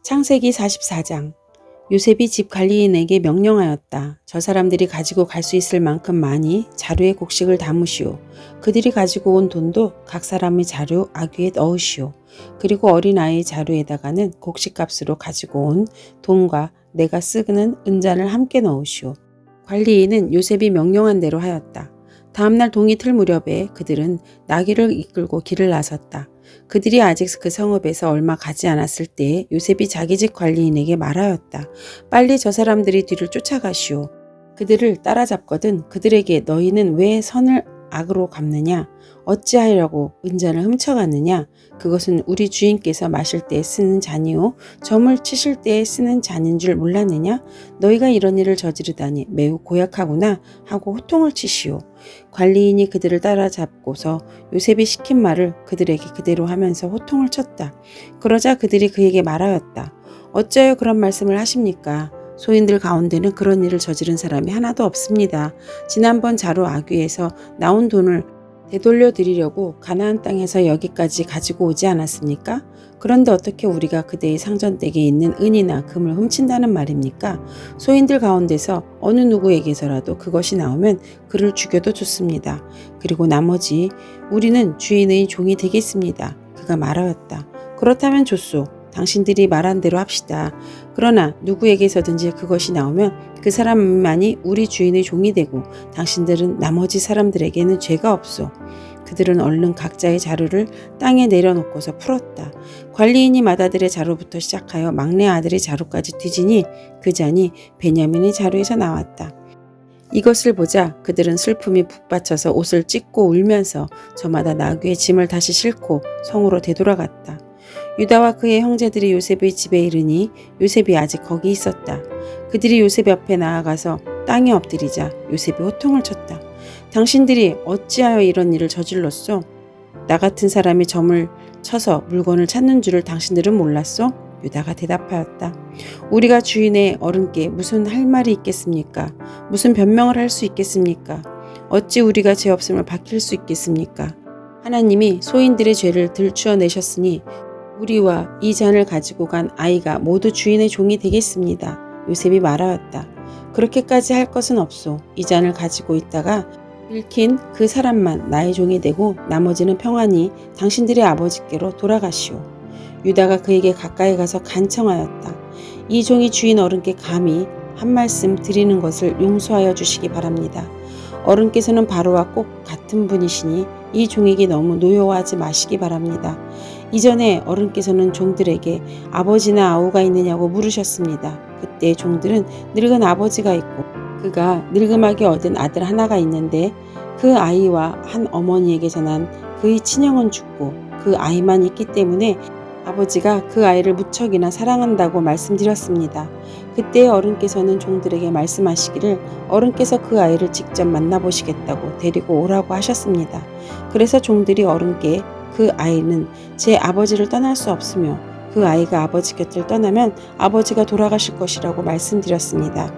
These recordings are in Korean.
창세기 44장. 요셉이 집 관리인에게 명령하였다. 저 사람들이 가지고 갈 수 있을 만큼 많이 자루에 곡식을 담으시오. 그들이 가지고 온 돈도 각 사람의 자루 아귀에 넣으시오. 그리고 어린아이의 자루에다가는 곡식값으로 가지고 온 돈과 내가 쓰는 은잔을 함께 넣으시오. 관리인은 요셉이 명령한 대로 하였다. 다음날 동이 틀 무렵에 그들은 나귀를 이끌고 길을 나섰다. 그들이 아직 그 성읍에서 얼마 가지 않았을 때에 요셉이 자기 집 관리인에게 말하였다. 빨리 저 사람들이 뒤를 쫓아가시오. 그들을 따라잡거든 그들에게 너희는 왜 선을 악으로 갚느냐? 어찌하려고 은잔을 훔쳐갔느냐? 그것은 우리 주인께서 마실 때에 쓰는 잔이요 점을 치실 때에 쓰는 잔인 줄 몰랐느냐? 너희가 이런 일을 저지르다니 매우 고약하구나 하고 호통을 치시오. 관리인이 그들을 따라잡고서 요셉이 시킨 말을 그들에게 그대로 하면서 호통을 쳤다. 그러자 그들이 그에게 말하였다. 어찌하여 그런 말씀을 하십니까? 소인들 가운데는 그런 일을 저지른 사람이 하나도 없습니다. 지난번 자루 아귀에서 나온 돈을 되돌려 드리려고 가나안 땅에서 여기까지 가지고 오지 않았습니까? 그런데 어떻게 우리가 그대의 상전댁에 있는 은이나 금을 훔친다는 말입니까? 소인들 가운데서 어느 누구에게서라도 그것이 나오면 그를 죽여도 좋습니다. 그리고 나머지 우리는 주인의 종이 되겠습니다. 그가 말하였다. 그렇다면 좋소. 당신들이 말한 대로 합시다. 그러나 누구에게서든지 그것이 나오면 그 사람만이 우리 주인의 종이 되고 당신들은 나머지 사람들에게는 죄가 없소. 그들은 얼른 각자의 자루를 땅에 내려놓고서 풀었다. 관리인이 맏아들의 자루부터 시작하여 막내 아들의 자루까지 뒤지니 그 잔이 베냐민의 자루에서 나왔다. 이것을 보자 그들은 슬픔이 북받쳐서 옷을 찢고 울면서 저마다 나귀의 짐을 다시 싣고 성으로 되돌아갔다. 유다와 그의 형제들이 요셉의 집에 이르니 요셉이 아직 거기 있었다. 그들이 요셉 옆에 나아가서 땅에 엎드리자 요셉이 호통을 쳤다. 당신들이 어찌하여 이런 일을 저질렀소? 나 같은 사람이 점을 쳐서 물건을 찾는 줄을 당신들은 몰랐소? 유다가 대답하였다. 우리가 주인의 어른께 무슨 할 말이 있겠습니까? 무슨 변명을 할 수 있겠습니까? 어찌 우리가 죄 없음을 밝힐 수 있겠습니까? 하나님이 소인들의 죄를 들추어내셨으니 우리와 이 잔을 가지고 간 아이가 모두 주인의 종이 되겠습니다. 요셉이 말하였다. 그렇게까지 할 것은 없소. 이 잔을 가지고 있다가 읽힌 그 사람만 나의 종이 되고 나머지는 평안히 당신들의 아버지께로 돌아가시오. 유다가 그에게 가까이 가서 간청하였다. 이 종이 주인 어른께 감히 한 말씀 드리는 것을 용서하여 주시기 바랍니다. 어른께서는 바로와 꼭 같은 분이시니 이 종에게 너무 노여워하지 마시기 바랍니다. 이전에 어른께서는 종들에게 아버지나 아우가 있느냐고 물으셨습니다. 그때 종들은 늙은 아버지가 있고 그가 늙음하게 얻은 아들 하나가 있는데 그 아이와 한 어머니에게서 난 그의 친형은 죽고 그 아이만 있기 때문에 아버지가 그 아이를 무척이나 사랑한다고 말씀드렸습니다. 그때 어른께서는 종들에게 말씀하시기를 어른께서 그 아이를 직접 만나보시겠다고 데리고 오라고 하셨습니다. 그래서 종들이 어른께 그 아이는 제 아버지를 떠날 수 없으며 그 아이가 아버지 곁을 떠나면 아버지가 돌아가실 것이라고 말씀드렸습니다.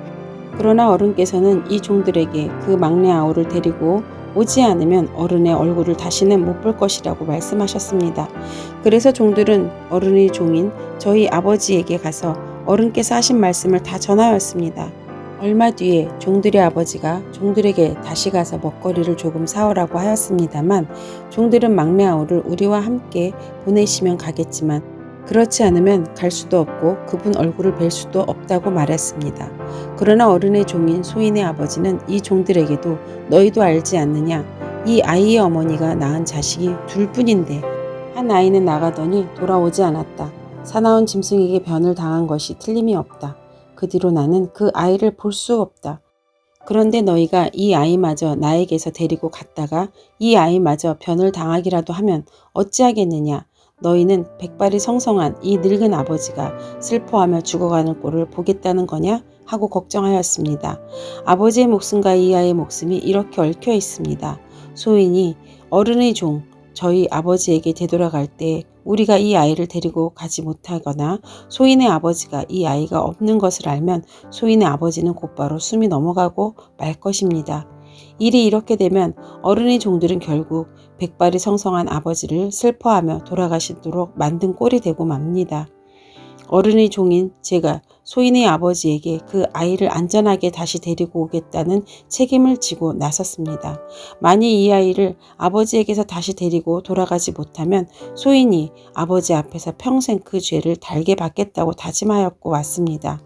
그러나 어른께서는 이 종들에게 그 막내 아우를 데리고 오지 않으면 어른의 얼굴을 다시는 못 볼 것이라고 말씀하셨습니다. 그래서 종들은 어른의 종인 저희 아버지에게 가서 어른께서 하신 말씀을 다 전하였습니다. 얼마 뒤에 종들의 아버지가 종들에게 다시 가서 먹거리를 조금 사오라고 하였습니다만 종들은 막내 아우를 우리와 함께 보내시면 가겠지만 그렇지 않으면 갈 수도 없고 그분 얼굴을 뵐 수도 없다고 말했습니다. 그러나 어른의 종인 소인의 아버지는 이 종들에게도 너희도 알지 않느냐? 이 아이의 어머니가 낳은 자식이 둘뿐인데 한 아이는 나가더니 돌아오지 않았다. 사나운 짐승에게 변을 당한 것이 틀림이 없다. 그 뒤로 나는 그 아이를 볼 수 없다. 그런데 너희가 이 아이마저 나에게서 데리고 갔다가 이 아이마저 변을 당하기라도 하면 어찌하겠느냐? 너희는 백발이 성성한 이 늙은 아버지가 슬퍼하며 죽어가는 꼴을 보겠다는 거냐? 하고 걱정하였습니다. 아버지의 목숨과 이 아이의 목숨이 이렇게 얽혀 있습니다. 소인이 어른의 종, 저희 아버지에게 되돌아갈 때 우리가 이 아이를 데리고 가지 못하거나 소인의 아버지가 이 아이가 없는 것을 알면 소인의 아버지는 곧바로 숨이 넘어가고 말 것입니다. 일이 이렇게 되면 어른의 종들은 결국 백발이 성성한 아버지를 슬퍼하며 돌아가시도록 만든 꼴이 되고 맙니다. 어른의 종인 제가 소인의 아버지에게 그 아이를 안전하게 다시 데리고 오겠다는 책임을 지고 나섰습니다. 만일 이 아이를 아버지에게서 다시 데리고 돌아가지 못하면 소인이 아버지 앞에서 평생 그 죄를 달게 받겠다고 다짐하였고 왔습니다.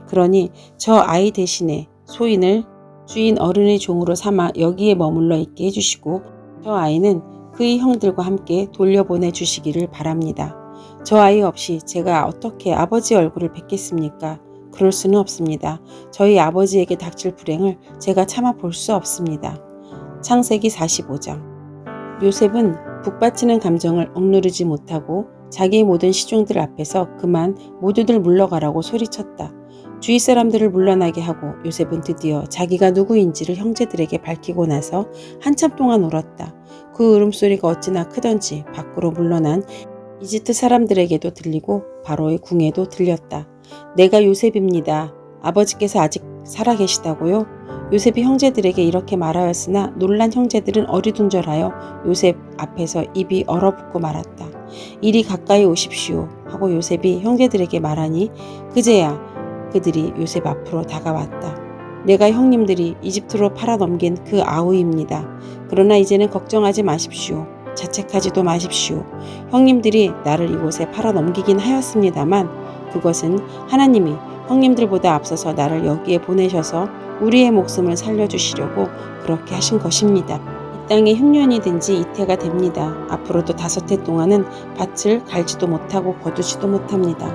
그러니 저 아이 대신에 소인을 주인 어른의 종으로 삼아 여기에 머물러 있게 해주시고 저 아이는 그의 형들과 함께 돌려보내 주시기를 바랍니다. 저 아이 없이 제가 어떻게 아버지 얼굴을 뵙겠습니까? 그럴 수는 없습니다. 저희 아버지에게 닥칠 불행을 제가 참아 볼 수 없습니다. 창세기 45장. 요셉은 북받치는 감정을 억누르지 못하고 자기 모든 시종들 앞에서 그만 모두들 물러가라고 소리쳤다. 주위 사람들을 물러나게 하고 요셉은 드디어 자기가 누구인지를 형제들에게 밝히고 나서 한참 동안 울었다. 그 울음소리가 어찌나 크던지 밖으로 물러난 이집트 사람들에게도 들리고 바로의 궁에도 들렸다. 내가 요셉입니다. 아버지께서 아직 살아계시다고요? 요셉이 형제들에게 이렇게 말하였으나 놀란 형제들은 어리둥절하여 요셉 앞에서 입이 얼어붙고 말았다. 이리 가까이 오십시오 하고 요셉이 형제들에게 말하니 그제야 그들이 요셉 앞으로 다가왔다. 내가 형님들이 이집트로 팔아넘긴 그 아우입니다. 그러나 이제는 걱정하지 마십시오. 자책하지도 마십시오. 형님들이 나를 이곳에 팔아넘기긴 하였습니다만 그것은 하나님이 형님들보다 앞서서 나를 여기에 보내셔서 우리의 목숨을 살려주시려고 그렇게 하신 것입니다. 이 땅에 흉년이 든 지 이태가 됩니다. 앞으로도 5해 동안은 밭을 갈지도 못하고 거두지도 못합니다.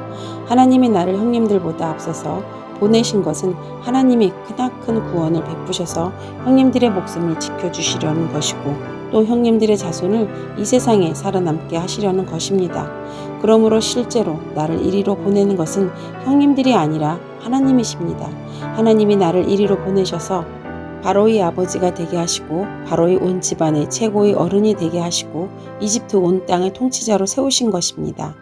하나님이 나를 형님들보다 앞서서 보내신 것은 하나님이 크나큰 구원을 베푸셔서 형님들의 목숨을 지켜주시려는 것이고 또 형님들의 자손을 이 세상에 살아남게 하시려는 것입니다. 그러므로 실제로 나를 이리로 보내는 것은 형님들이 아니라 하나님이십니다. 하나님이 나를 이리로 보내셔서 바로의 아버지가 되게 하시고 바로의 온 집안의 최고의 어른이 되게 하시고 이집트 온 땅의 통치자로 세우신 것입니다.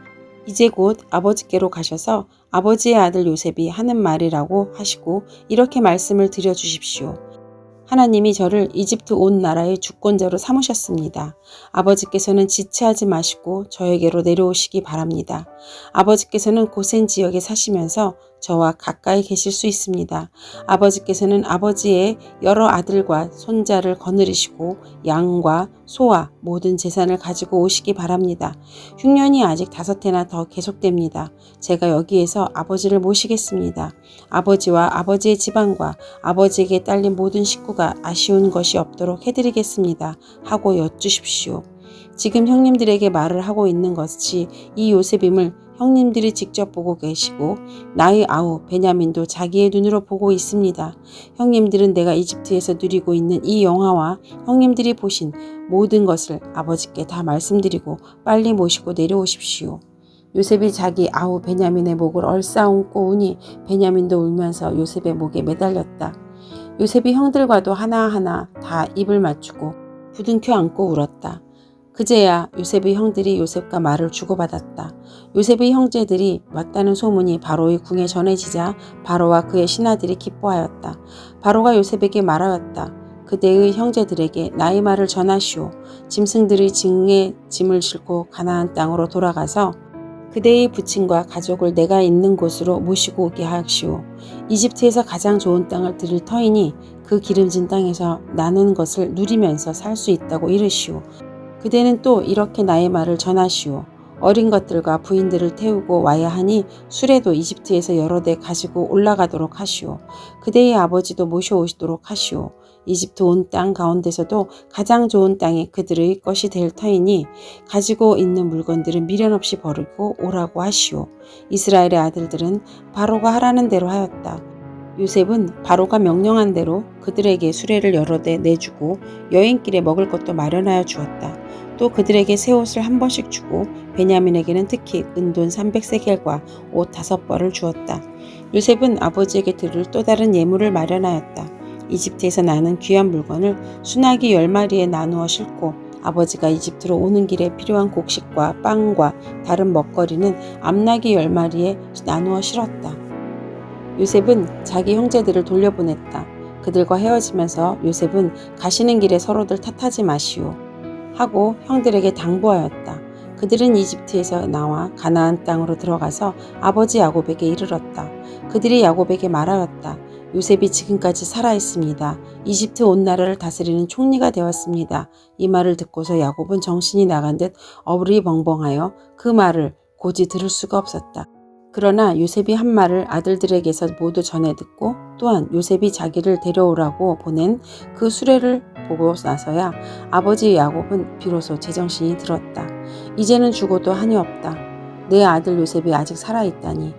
이제 곧 아버지께로 가셔서 아버지의 아들 요셉이 하는 말이라고 하시고 이렇게 말씀을 드려주십시오. 하나님이 저를 이집트 온 나라의 주권자로 삼으셨습니다. 아버지께서는 지체하지 마시고 저에게로 내려오시기 바랍니다. 아버지께서는 고센 지역에 사시면서 저와 가까이 계실 수 있습니다. 아버지께서는 아버지의 여러 아들과 손자를 거느리시고 양과 소와 모든 재산을 가지고 오시기 바랍니다. 흉년이 아직 5해나 더 계속됩니다. 제가 여기에서 아버지를 모시겠습니다. 아버지와 아버지의 집안과 아버지에게 딸린 모든 식구가 아쉬운 것이 없도록 해드리겠습니다. 하고 여쭈십시오. 지금 형님들에게 말을 하고 있는 것이 이 요셉임을 형님들이 직접 보고 계시고 나의 아우 베냐민도 자기의 눈으로 보고 있습니다. 형님들은 내가 이집트에서 누리고 있는 이 영화와 형님들이 보신 모든 것을 아버지께 다 말씀드리고 빨리 모시고 내려오십시오. 요셉이 자기 아우 베냐민의 목을 얼싸안고 우니 베냐민도 울면서 요셉의 목에 매달렸다. 요셉이 형들과도 하나하나 다 입을 맞추고 부둥켜 안고 울었다. 그제야 요셉의 형들이 요셉과 말을 주고받았다. 요셉의 형제들이 왔다는 소문이 바로의 궁에 전해지자 바로와 그의 신하들이 기뻐하였다. 바로가 요셉에게 말하였다. 그대의 형제들에게 나의 말을 전하시오. 짐승들의 징에 짐을 싣고 가나안 땅으로 돌아가서 그대의 부친과 가족을 내가 있는 곳으로 모시고 오게 하시오. 이집트에서 가장 좋은 땅을 드릴 터이니 그 기름진 땅에서 나는 것을 누리면서 살 수 있다고 이르시오. 그대는 또 이렇게 나의 말을 전하시오. 어린 것들과 부인들을 태우고 와야 하니 수레도 이집트에서 여러 대 가지고 올라가도록 하시오. 그대의 아버지도 모셔오시도록 하시오. 이집트 온 땅 가운데서도 가장 좋은 땅이 그들의 것이 될 터이니 가지고 있는 물건들은 미련 없이 버리고 오라고 하시오. 이스라엘의 아들들은 바로가 하라는 대로 하였다. 요셉은 바로가 명령한 대로 그들에게 수레를 여러 대 내주고 여행길에 먹을 것도 마련하여 주었다. 또 그들에게 새 옷을 한 번씩 주고 베냐민에게는 특히 은돈 300세겔과 옷 5벌을 주었다. 요셉은 아버지에게 드릴 또 다른 예물을 마련하였다. 이집트에서 나는 귀한 물건을 순하기 10마리에 나누어 싣고 아버지가 이집트로 오는 길에 필요한 곡식과 빵과 다른 먹거리는 암나귀 10마리에 나누어 실었다. 요셉은 자기 형제들을 돌려보냈다. 그들과 헤어지면서 요셉은 가시는 길에 서로들 탓하지 마시오 하고 형들에게 당부하였다. 그들은 이집트에서 나와 가나안 땅으로 들어가서 아버지 야곱에게 이르렀다. 그들이 야곱에게 말하였다. 요셉이 지금까지 살아있습니다. 이집트 온 나라를 다스리는 총리가 되었습니다. 이 말을 듣고서 야곱은 정신이 나간 듯 어리벙벙하여 그 말을 고지 들을 수가 없었다. 그러나 요셉이 한 말을 아들들에게서 모두 전해 듣고 또한 요셉이 자기를 데려오라고 보낸 그 수레를 보고 나서야 아버지 야곱은 비로소 제정신이 들었다. 이제는 죽어도 한이 없다. 내 아들 요셉이 아직 살아있다니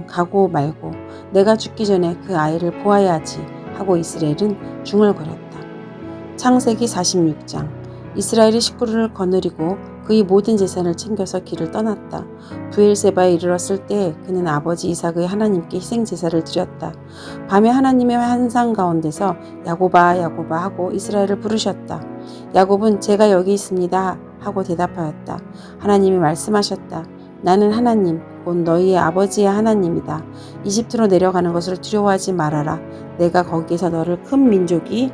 가고 말고 내가 죽기 전에 그 아이를 보아야지 하고 이스라엘은 중얼거렸다. 창세기 46장. 이스라엘이 식구를 거느리고 그의 모든 재산을 챙겨서 길을 떠났다. 브엘세바에 이르렀을 때 그는 아버지 이삭의 하나님께 희생제사를 드렸다. 밤에 하나님의 환상 가운데서 야곱아 야곱아 하고 이스라엘을 부르셨다. 야곱은 제가 여기 있습니다 하고 대답하였다. 하나님이 말씀하셨다. 나는 하나님 곧 너희의 아버지의 하나님이다. 이집트로 내려가는 것을 두려워하지 말아라. 내가 거기에서 너를 큰 민족이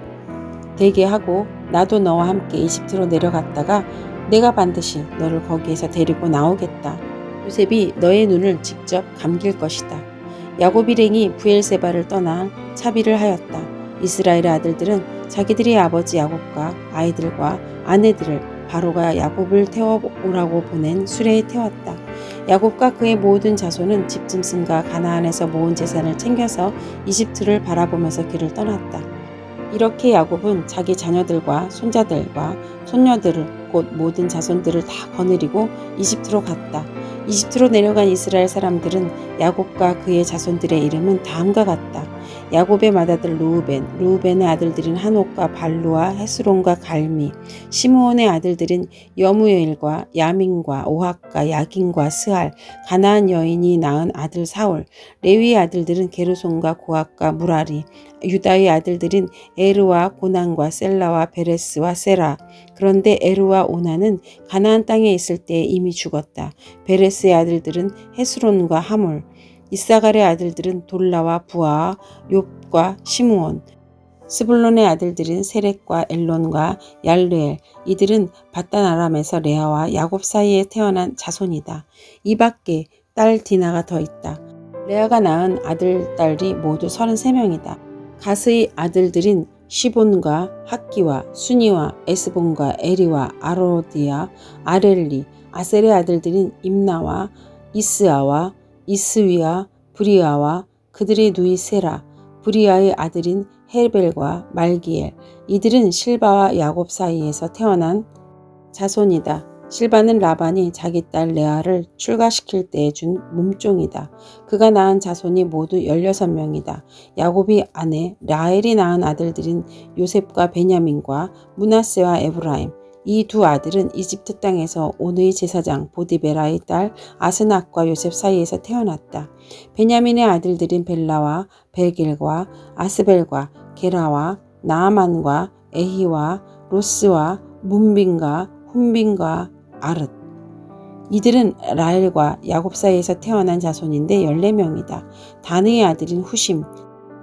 되게 하고 나도 너와 함께 이집트로 내려갔다가 내가 반드시 너를 거기에서 데리고 나오겠다. 요셉이 너의 눈을 직접 감길 것이다. 야곱 일행이 브엘세바를 떠나 차비를 하였다. 이스라엘의 아들들은 자기들의 아버지 야곱과 아이들과 아내들을 바로가 야곱을 태워오라고 보낸 수레에 태웠다. 야곱과 그의 모든 자손은 집짐승과 가나안에서 모은 재산을 챙겨서 이집트를 바라보면서 길을 떠났다. 이렇게 야곱은 자기 자녀들과 손자들과 손녀들을 곧 모든 자손들을 다 거느리고 이집트로 갔다. 이집트로 내려간 이스라엘 사람들은 야곱과 그의 자손들의 이름은 다음과 같다. 야곱의 맏아들 루우벤의 아들들인 한옥과 발루와 헤스론과 갈미, 시므온의 아들들인 여무엘과 야민과 오학과 야긴과 스할, 가나안 여인이 낳은 아들 사울, 레위의 아들들은 게르손과 고학과 무라리, 유다의 아들들인 에르와 고난과 셀라와 베레스와 세라. 그런데 에르와 오나는 가나안 땅에 있을 때 이미 죽었다. 베레스의 아들들은 헤스론과 하몰, 이사갈의 아들들은 돌라와 부아와 욥과 시므온, 스불론의 아들들인 세렉과 엘론과 얄르엘. 이들은 바단 아람에서 레아와 야곱 사이에 태어난 자손이다. 이 밖에 딸 디나가 더 있다. 레아가 낳은 아들 딸이 모두 33명이다. 가스의 아들들인 시본과 학기와 수니와 에스본과 에리와 아로디아, 아렐리, 아셀의 아들들인 임나와 이스아와 이스위와 브리아와 그들의 누이 세라, 브리아의 아들인 헬벨과 말기엘. 이들은 실바와 야곱 사이에서 태어난 자손이다. 실바는 라반이 자기 딸 레아를 출가시킬 때에 준 몸종이다. 그가 낳은 자손이 모두 16명이다. 야곱이 아내 라헬이 낳은 아들들인 요셉과 베냐민과 므낫세와 에브라임. 이 두 아들은 이집트 땅에서 온의 제사장 보디베라의 딸 아스낙과 요셉 사이에서 태어났다. 베냐민의 아들들인 벨라와 베길과 아스벨과 게라와 나아만과 에히와 로스와 문빈과 훈빈과 아릇. 이들은 라헬과 야곱 사이에서 태어난 자손인데 14명이다. 다느의 아들인 후심,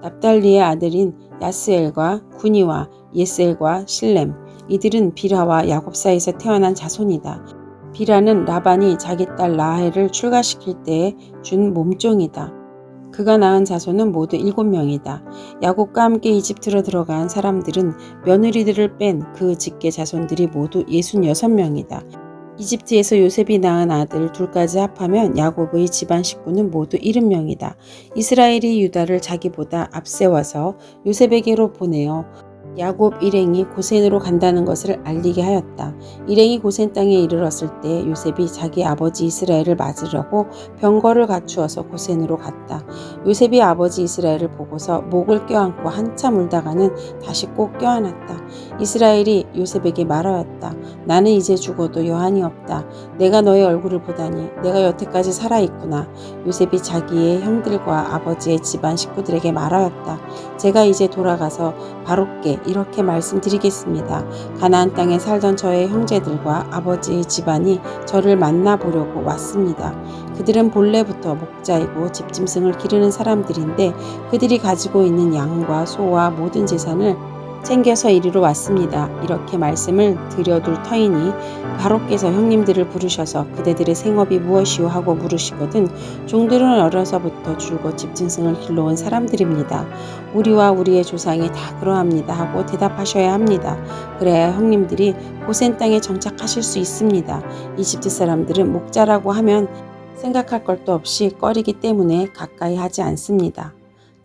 납달리의 아들인 야스엘과 구니와 예셀과 실렘. 이들은 비라와 야곱 사이에서 태어난 자손이다. 비라는 라반이 자기 딸 라헬을 출가시킬 때에 준 몸종이다. 그가 낳은 자손은 모두 7명이다. 야곱과 함께 이집트로 들어간 사람들은 며느리들을 뺀 그 직계 자손들이 모두 66명이다. 이집트에서 요셉이 낳은 아들 둘까지 합하면 야곱의 집안 식구는 모두 70명이다. 이스라엘이 유다를 자기보다 앞세워서 요셉에게로 보내어 야곱 일행이 고센으로 간다는 것을 알리게 하였다. 일행이 고센 땅에 이르렀을 때 요셉이 자기 아버지 이스라엘을 맞으려고 병거를 갖추어서 고센으로 갔다. 요셉이 아버지 이스라엘을 보고서 목을 껴안고 한참 울다가는 다시 꼭 껴안았다. 이스라엘이 요셉에게 말하였다. 나는 이제 죽어도 여한이 없다. 내가 너의 얼굴을 보다니 내가 여태까지 살아있구나. 요셉이 자기의 형들과 아버지의 집안 식구들에게 말하였다. 제가 이제 돌아가서 바로께 이렇게 말씀드리겠습니다. 가나안 땅에 살던 저의 형제들과 아버지의 집안이 저를 만나보려고 왔습니다. 그들은 본래부터 목자이고 집짐승을 기르는 사람들인데 그들이 가지고 있는 양과 소와 모든 재산을 챙겨서 이리로 왔습니다. 이렇게 말씀을 드려둘 터이니 바로께서 형님들을 부르셔서 그대들의 생업이 무엇이오 하고 물으시거든 종들은 어려서부터 줄곧 집짐승을 길러온 사람들입니다. 우리와 우리의 조상이 다 그러합니다 하고 대답하셔야 합니다. 그래야 형님들이 고센 땅에 정착하실 수 있습니다. 이집트 사람들은 목자라고 하면 생각할 것도 없이 꺼리기 때문에 가까이 하지 않습니다.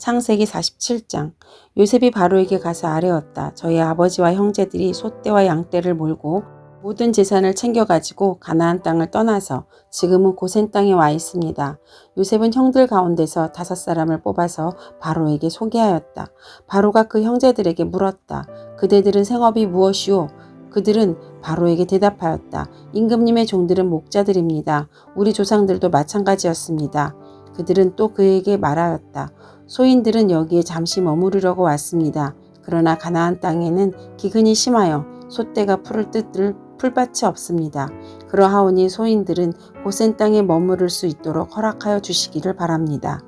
창세기 47장. 요셉이 바로에게 가서 아뢰었다. 저희 아버지와 형제들이 소떼와 양떼를 몰고 모든 재산을 챙겨가지고 가나안 땅을 떠나서 지금은 고센 땅에 와 있습니다. 요셉은 형들 가운데서 5사람을 뽑아서 바로에게 소개하였다. 바로가 그 형제들에게 물었다. 그대들은 생업이 무엇이오? 그들은 바로에게 대답하였다. 임금님의 종들은 목자들입니다. 우리 조상들도 마찬가지였습니다. 그들은 또 그에게 말하였다. 소인들은 여기에 잠시 머무르려고 왔습니다. 그러나 가나안 땅에는 기근이 심하여 소떼가 풀을 뜯을 풀밭이 없습니다. 그러하오니 소인들은 고센 땅에 머무를 수 있도록 허락하여 주시기를 바랍니다.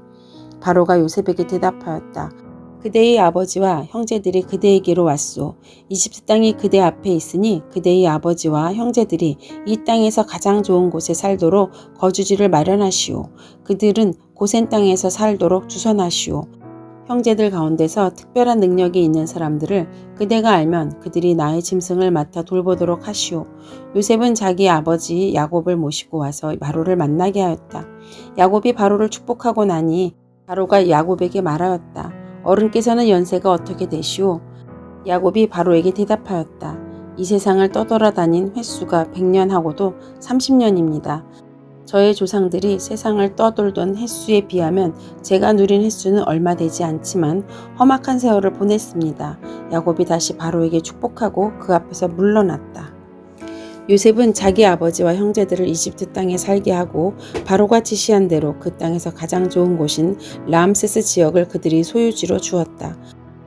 바로가 요셉에게 대답하였다. 그대의 아버지와 형제들이 그대에게로 왔소. 이집트 땅이 그대 앞에 있으니 그대의 아버지와 형제들이 이 땅에서 가장 좋은 곳에 살도록 거주지를 마련하시오. 그들은 고센 땅에서 살도록 주선하시오. 형제들 가운데서 특별한 능력이 있는 사람들을 그대가 알면 그들이 나의 짐승을 맡아 돌보도록 하시오. 요셉은 자기 아버지 야곱을 모시고 와서 바로를 만나게 하였다. 야곱이 바로를 축복하고 나니 바로가 야곱에게 말하였다. 어른께서는 연세가 어떻게 되시오? 야곱이 바로에게 대답하였다. 이 세상을 떠돌아다닌 횟수가 100년하고도 30년입니다. 저의 조상들이 세상을 떠돌던 횟수에 비하면 제가 누린 횟수는 얼마 되지 않지만 험악한 세월을 보냈습니다. 야곱이 다시 바로에게 축복하고 그 앞에서 물러났다. 요셉은 자기 아버지와 형제들을 이집트 땅에 살게 하고 바로가 지시한 대로 그 땅에서 가장 좋은 곳인 람세스 지역을 그들이 소유지로 주었다.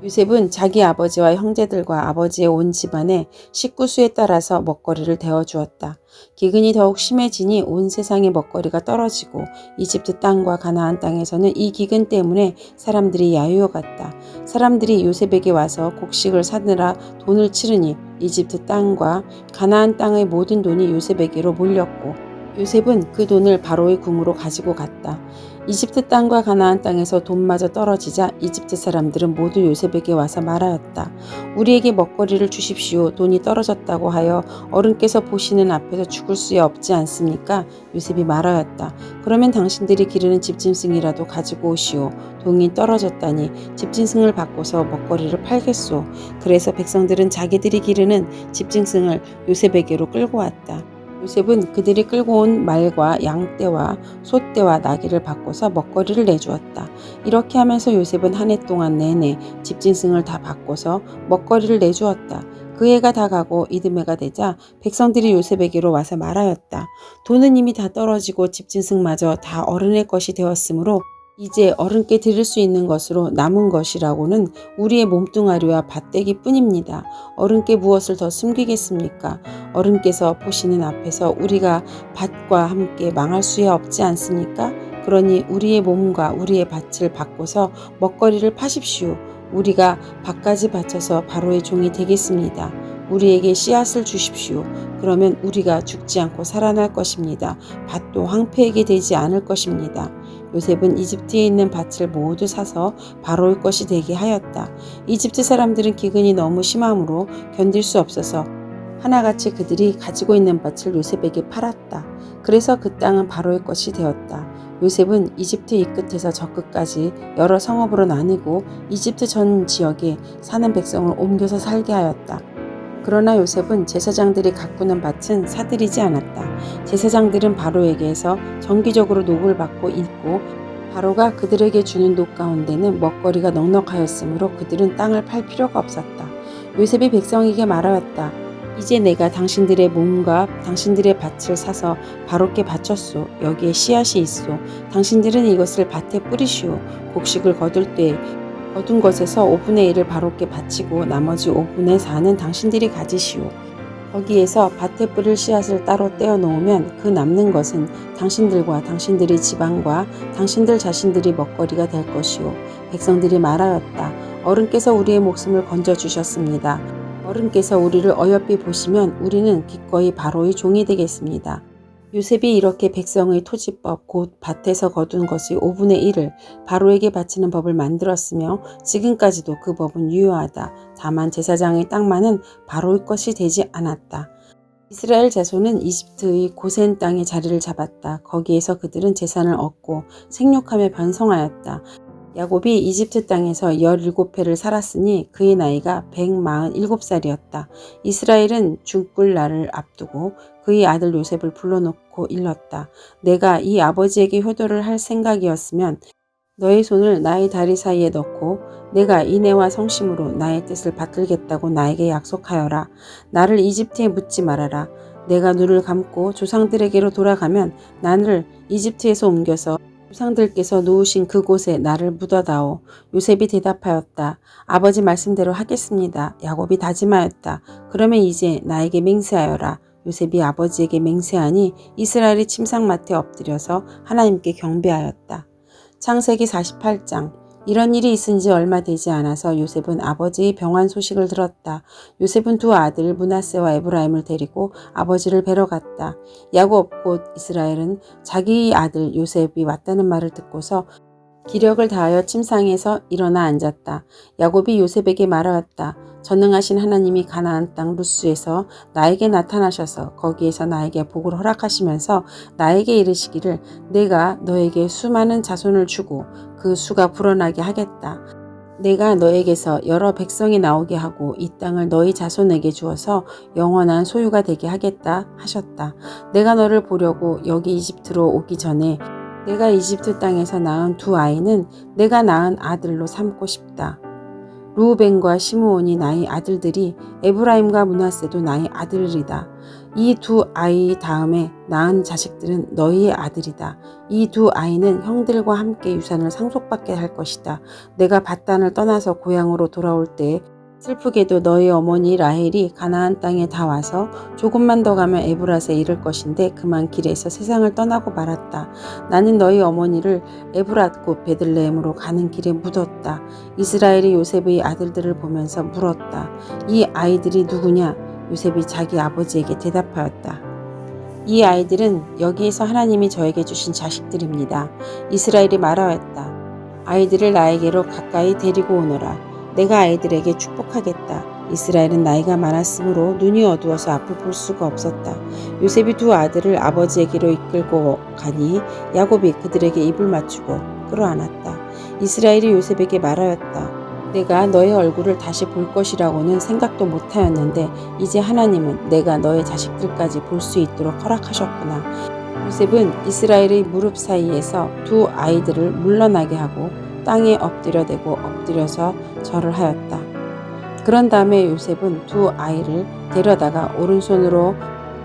요셉은 자기 아버지와 형제들과 아버지의 온 집안의 식구수에 따라서 먹거리를 데워 주었다. 기근이 더욱 심해지니 온 세상의 먹거리가 떨어지고 이집트 땅과 가나안 땅에서는 이 기근 때문에 사람들이 야유어갔다. 사람들이 요셉에게 와서 곡식을 사느라 돈을 치르니 이집트 땅과 가나안 땅의 모든 돈이 요셉에게로 몰렸고 요셉은 그 돈을 바로의 궁으로 가지고 갔다. 이집트 땅과 가나안 땅에서 돈마저 떨어지자 이집트 사람들은 모두 요셉에게 와서 말하였다. 우리에게 먹거리를 주십시오. 돈이 떨어졌다고 하여 어른께서 보시는 앞에서 죽을 수야 없지 않습니까? 요셉이 말하였다. 그러면 당신들이 기르는 집짐승이라도 가지고 오시오. 돈이 떨어졌다니 집짐승을 바꿔서 먹거리를 팔겠소. 그래서 백성들은 자기들이 기르는 집짐승을 요셉에게로 끌고 왔다. 요셉은 그들이 끌고 온 말과 양떼와 소떼와 나귀를 바꿔서 먹거리를 내주었다. 이렇게 하면서 요셉은 한 해 동안 내내 집짐승을 다 바꿔서 먹거리를 내주었다. 그 해가 다 가고 이듬해가 되자 백성들이 요셉에게로 와서 말하였다. 돈은 이미 다 떨어지고 집짐승마저 다 어른의 것이 되었으므로 이제 어른께 드릴 수 있는 것으로 남은 것이라고는 우리의 몸뚱아리와 밭대기 뿐입니다. 어른께 무엇을 더 숨기겠습니까? 어른께서 보시는 앞에서 우리가 밭과 함께 망할 수야 없지 않습니까? 그러니 우리의 몸과 우리의 밭을 바꿔서 먹거리를 파십시오. 우리가 밭까지 바쳐서 바로의 종이 되겠습니다. 우리에게 씨앗을 주십시오. 그러면 우리가 죽지 않고 살아날 것입니다. 밭도 황폐하게 되지 않을 것입니다. 요셉은 이집트에 있는 밭을 모두 사서 바로의 것이 되게 하였다. 이집트 사람들은 기근이 너무 심함으로 견딜 수 없어서 하나같이 그들이 가지고 있는 밭을 요셉에게 팔았다. 그래서 그 땅은 바로의 것이 되었다. 요셉은 이집트 이 끝에서 저 끝까지 여러 성읍으로 나누고 이집트 전 지역에 사는 백성을 옮겨서 살게 하였다. 그러나 요셉은 제사장들이 가꾸는 밭은 사들이지 않았다. 제사장들은 바로에게서 정기적으로 녹을 받고 있고 바로가 그들에게 주는 녹 가운데는 먹거리가 넉넉하였으므로 그들은 땅을 팔 필요가 없었다. 요셉이 백성에게 말하였다. 이제 내가 당신들의 몸과 당신들의 밭을 사서 바로께 바쳤소. 여기에 씨앗이 있소. 당신들은 이것을 밭에 뿌리시오. 곡식을 거둘 때 거둔 것에서 5분의 1을 바로께 바치고 나머지 5분의 4는 당신들이 가지시오. 거기에서 밭에 뿌릴 씨앗을 따로 떼어 놓으면 그 남는 것은 당신들과 당신들의 지방과 당신들 자신들이 먹거리가 될 것이오. 백성들이 말하였다. 어른께서 우리의 목숨을 건져주셨습니다. 어른께서 우리를 어여삐 보시면 우리는 기꺼이 바로의 종이 되겠습니다. 요셉이 이렇게 백성의 토지법 곧 밭에서 거둔 것의 5분의 1을 바로에게 바치는 법을 만들었으며 지금까지도 그 법은 유효하다. 다만 제사장의 땅만은 바로의 것이 되지 않았다. 이스라엘 자손은 이집트의 고센 땅에 자리를 잡았다. 거기에서 그들은 재산을 얻고 생육하며 번성하였다. 야곱이 이집트 땅에서 17해를 살았으니 그의 나이가 147살이었다. 이스라엘은 죽을 날을 앞두고 그의 아들 요셉을 불러놓고 일렀다. 내가 이 아버지에게 효도를 할 생각이었으면 너의 손을 나의 다리 사이에 넣고 내가 인애와 성심으로 나의 뜻을 받들겠다고 나에게 약속하여라. 나를 이집트에 묻지 말아라. 내가 눈을 감고 조상들에게로 돌아가면 나를 이집트에서 옮겨서 조상들께서 놓으신 그곳에 나를 묻어다오. 요셉이 대답하였다. 아버지 말씀대로 하겠습니다. 야곱이 다짐하였다. 그러면 이제 나에게 맹세하여라. 요셉이 아버지에게 맹세하니 이스라엘이 침상맡에 엎드려서 하나님께 경배하였다. 창세기 48장. 이런 일이 있은 지 얼마 되지 않아서 요셉은 아버지의 병환 소식을 들었다. 요셉은 두 아들 므낫세와 에브라임을 데리고 아버지를 뵈러 갔다. 야곱 곧 이스라엘은 자기의 아들 요셉이 왔다는 말을 듣고서 기력을 다하여 침상에서 일어나 앉았다. 야곱이 요셉에게 말하였다. 전능하신 하나님이 가나안 땅 루스에서 나에게 나타나셔서 거기에서 나에게 복을 허락하시면서 나에게 이르시기를 내가 너에게 수많은 자손을 주고 그 수가 불어나게 하겠다. 내가 너에게서 여러 백성이 나오게 하고 이 땅을 너희 자손에게 주어서 영원한 소유가 되게 하겠다 하셨다. 내가 너를 보려고 여기 이집트로 오기 전에 내가 이집트 땅에서 낳은 두 아이는 내가 낳은 아들로 삼고 싶다. 루우벤과 시므온이 나의 아들들이 에브라임과 므낫세도 나의 아들이다. 이 두 아이 다음에 낳은 자식들은 너희의 아들이다. 이 두 아이는 형들과 함께 유산을 상속받게 할 것이다. 내가 밧단을 떠나서 고향으로 돌아올 때 슬프게도 너희 어머니 라헬이 가나안 땅에 다 와서 조금만 더 가면 에브랏에 이를 것인데 그만 길에서 세상을 떠나고 말았다. 나는 너희 어머니를 에브랏 곧 베들레헴으로 가는 길에 묻었다. 이스라엘이 요셉의 아들들을 보면서 물었다. 이 아이들이 누구냐? 요셉이 자기 아버지에게 대답하였다. 이 아이들은 여기에서 하나님이 저에게 주신 자식들입니다. 이스라엘이 말하였다. 아이들을 나에게로 가까이 데리고 오너라. 내가 아이들에게 축복하겠다. 이스라엘은 나이가 많았으므로 눈이 어두워서 앞을 볼 수가 없었다. 요셉이 두 아들을 아버지에게로 이끌고 가니 야곱이 그들에게 입을 맞추고 끌어안았다. 이스라엘이 요셉에게 말하였다. 내가 너의 얼굴을 다시 볼 것이라고는 생각도 못하였는데 이제 하나님은 내가 너의 자식들까지 볼 수 있도록 허락하셨구나. 요셉은 이스라엘의 무릎 사이에서 두 아이들을 물러나게 하고 땅에 엎드려대고 엎드려서 절을 하였다. 그런 다음에 요셉은 두 아이를 데려다가 오른손으로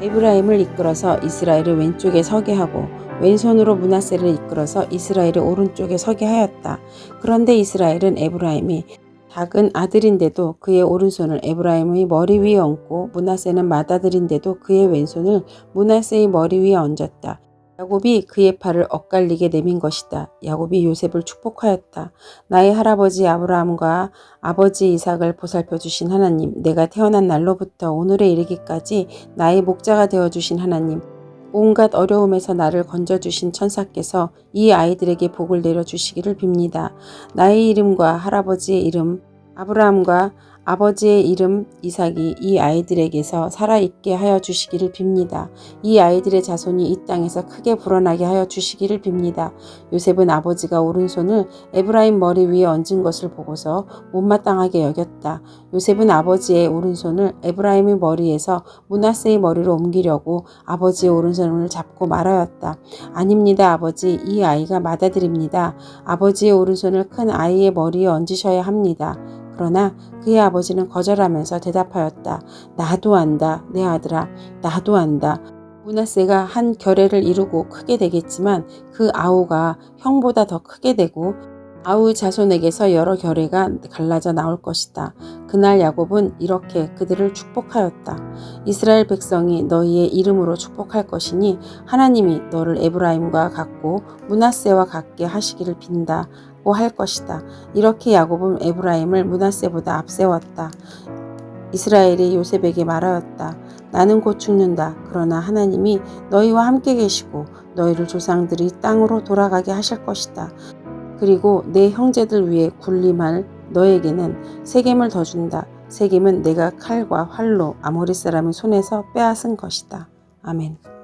에브라임을 이끌어서 이스라엘을 왼쪽에 서게 하고 왼손으로 므낫세를 이끌어서 이스라엘의 오른쪽에 서게 하였다. 그런데 이스라엘은 에브라임이 작은 아들인데도 그의 오른손을 에브라임의 머리 위에 얹고 므낫세는 맏아들인데도 그의 왼손을 므낫세의 머리 위에 얹었다. 야곱이 그의 팔을 엇갈리게 내민 것이다. 야곱이 요셉을 축복하였다. 나의 할아버지 아브라함과 아버지 이삭을 보살펴 주신 하나님, 내가 태어난 날로부터 오늘에 이르기까지 나의 목자가 되어 주신 하나님, 온갖 어려움에서 나를 건져주신 천사께서 이 아이들에게 복을 내려주시기를 빕니다. 나의 이름과 할아버지의 이름 아브라함과 아버지의 이름 이삭이 이 아이들에게서 살아있게 하여 주시기를 빕니다. 이 아이들의 자손이 이 땅에서 크게 불어나게 하여 주시기를 빕니다. 요셉은 아버지가 오른손을 에브라임 머리 위에 얹은 것을 보고서 못마땅하게 여겼다. 요셉은 아버지의 오른손을 에브라임의 머리에서 므낫세의 머리로 옮기려고 아버지의 오른손을 잡고 말하였다. 아닙니다, 아버지. 이 아이가 맏아들입니다. 아버지의 오른손을 큰 아이의 머리에 얹으셔야 합니다. 그러나 그의 아버지는 거절하면서 대답하였다. 나도 안다, 내 아들아, 나도 안다. 므낫세가 한 결례를 이루고 크게 되겠지만 그 아우가 형보다 더 크게 되고 아우의 자손에게서 여러 결례가 갈라져 나올 것이다. 그날 야곱은 이렇게 그들을 축복하였다. 이스라엘 백성이 너희의 이름으로 축복할 것이니 하나님이 너를 에브라임과 같고 므낫세와 같게 하시기를 빈다. 할 것이다. 이렇게 야곱은 에브라임을 므낫세보다 앞세웠다. 이스라엘이 요셉에게 말하였다. 나는 곧 죽는다. 그러나 하나님이 너희와 함께 계시고 너희를 조상들이 땅으로 돌아가게 하실 것이다. 그리고 내 형제들 위에 군림할 너에게는 세겜을 더 준다. 세겜은 내가 칼과 활로 아모리 사람의 손에서 빼앗은 것이다. 아멘.